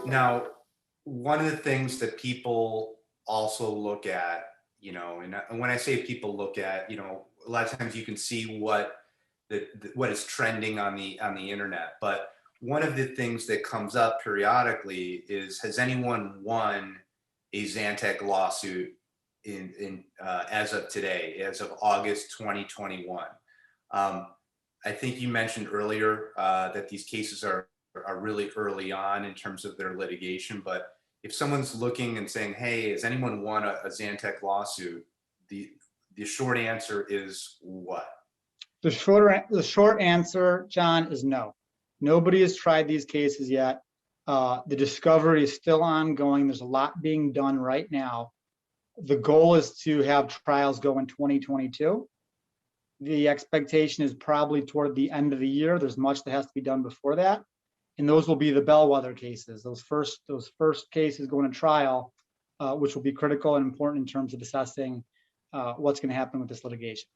Now, one of the things that people also look at, and when I say people look at, a lot of times you can see what is trending on the internet. But one of the things that comes up periodically is, has anyone won a Zantac lawsuit in as of today, as of August 2021? I think you mentioned earlier that these cases are really early on in terms of their litigation. But if someone's looking and saying, "Hey, has anyone won a Zantac lawsuit?" The short answer is what? The short answer, John, is no. Nobody has tried these cases yet. The discovery is still ongoing. There's a lot being done right now. The goal is to have trials go in 2022. The expectation is probably toward the end of the year. There's much that has to be done before that. And those will be the bellwether cases. Those first cases going to trial, which will be critical and important in terms of assessing what's going to happen with this litigation.